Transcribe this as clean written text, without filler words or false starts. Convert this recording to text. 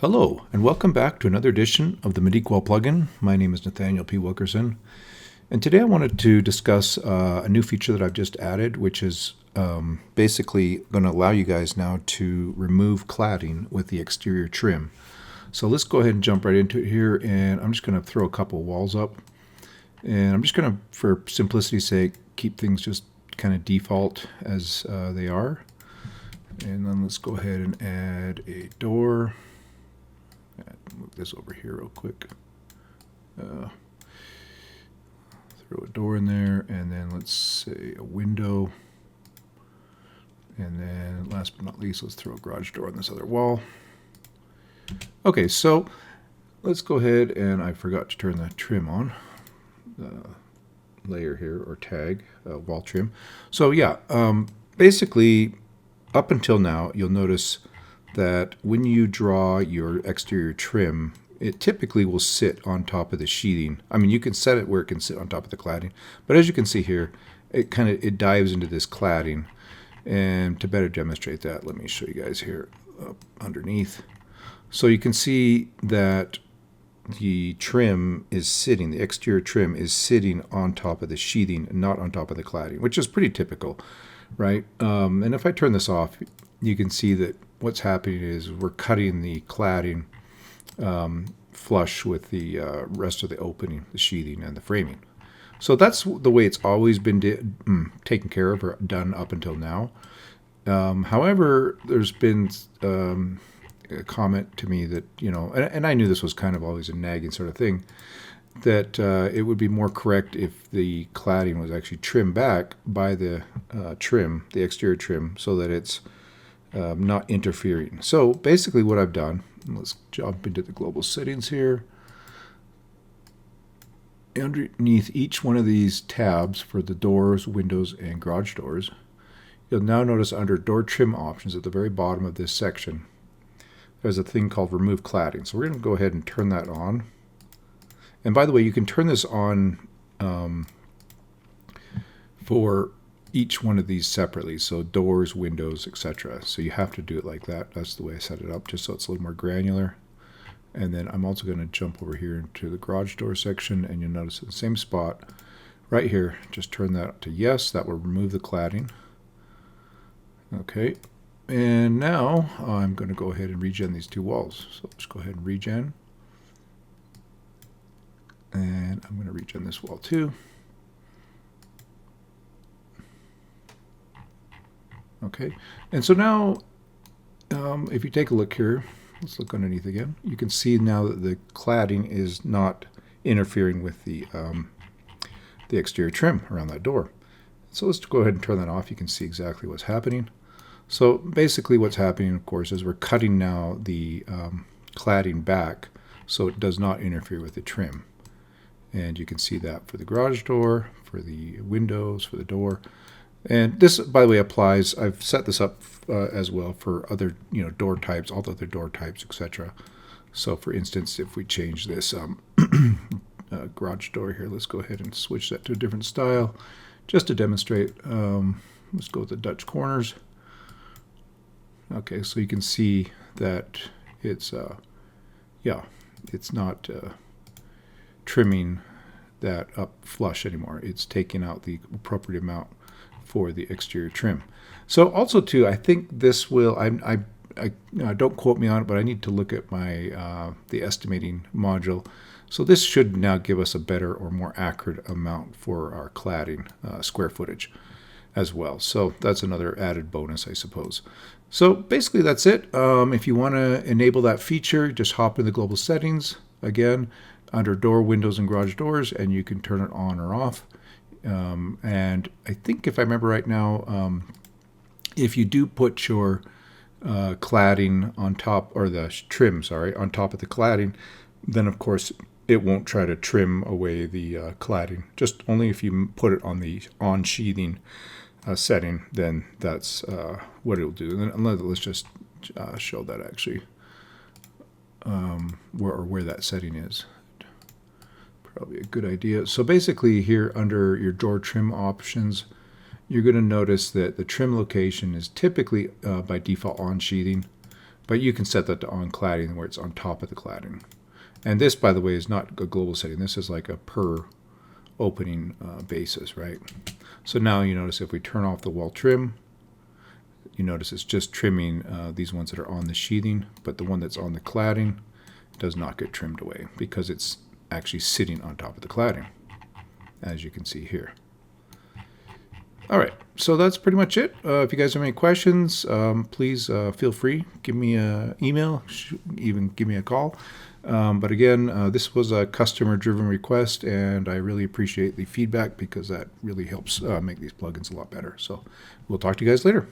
Hello, and welcome back to another edition of the Medeek plugin. My name is Nathaniel P. Wilkerson, and today I wanted to discuss a new feature that I've just added, which is basically going to allow you guys now to remove cladding with the exterior trim. So let's go ahead and jump right into it here, and I'm just going to throw a couple walls up, and I'm just going to, for simplicity's sake, keep things just kind of default as they are. And then let's go ahead and add a door. Move this over here real quick. Throw a door in there, and then let's say a window. And then last but not least, let's throw a garage door on this other wall. Okay, so let's go ahead, and I forgot to turn the trim on. Layer here, or tag, wall trim. So yeah, basically up until now, you'll notice that when you draw your exterior trim, it typically will sit on top of the sheathing. I mean, you can set it where it can sit on top of the cladding, but as you can see here, it dives into this cladding. And to better demonstrate that, let me show you guys here up underneath. So you can see that the trim is sitting, the exterior trim is sitting on top of the sheathing, not on top of the cladding, which is pretty typical, right? And if I turn this off, you can see that what's happening is we're cutting the cladding flush with the rest of the opening, the sheathing, and the framing. So that's the way it's always been taken care of or done up until now. However, there's been a comment to me that, and I knew this was kind of always a nagging sort of thing, that it would be more correct if the cladding was actually trimmed back by the trim, the exterior trim, so that it's not interfering. So basically what I've done, let's jump into the global settings here. Underneath each one of these tabs for the doors, windows, and garage doors, you'll now notice under door trim options at the very bottom of this section, there's a thing called remove cladding. So we're going to go ahead and turn that on. And by the way, you can turn this on for each one of these separately, so doors, windows, etc. So you have to do it like that. That's the way I set it up, just so it's a little more granular. And then I'm also going to jump over here into the garage door section, and you'll notice in the same spot right here, just turn that to yes. That will remove the cladding. Okay, and now I'm going to go ahead and regen these two walls. So let's go ahead and regen, and I'm going to regen this wall too. Okay, and so now if you take a look here, let's look underneath again. You can see now that the cladding is not interfering with the exterior trim around that door. So let's go ahead and turn that off. You can see exactly what's happening. So basically what's happening, of course, is we're cutting now the cladding back so it does not interfere with the trim. And you can see that for the garage door, for the windows, for the door. And this, by the way, applies, I've set this up as well for other, door types, all the other door types, etc. So for instance, if we change this garage door here, let's go ahead and switch that to a different style just to demonstrate. Let's go with the Dutch corners. Okay, so you can see that it's, it's not trimming that up flush anymore. It's taking out the appropriate amount for the exterior trim. So also too, I think this will, I don't quote me on it, but I need to look at my the estimating module. So this should now give us a better or more accurate amount for our cladding square footage as well. So that's another added bonus, I suppose. So basically that's it. If you want to enable that feature, just hop in the global settings again under door, windows, and garage doors, and you can turn it on or off. And I think if I remember right now, if you do put your cladding on top, or the trim, sorry, on top of the cladding, then of course it won't try to trim away the cladding. Just only if you put it on the on sheathing setting, then that's what it'll do. And then let's just show that actually where that setting is. Probably a good idea. So basically here under your door trim options, you're going to notice that the trim location is typically by default on sheathing, But you can set that to on cladding where it's on top of the cladding. And this, by the way, is not a global setting. This is like a per opening basis, right? So now you notice if we turn off the wall trim, you notice it's just trimming these ones that are on the sheathing, but the one that's on the cladding does not get trimmed away because it's actually sitting on top of the cladding, as you can see here. All right, so that's pretty much it. If you guys have any questions, please feel free. Give me an email, even give me a call. But again, this was a customer-driven request, and I really appreciate the feedback because that really helps make these plugins a lot better. So we'll talk to you guys later.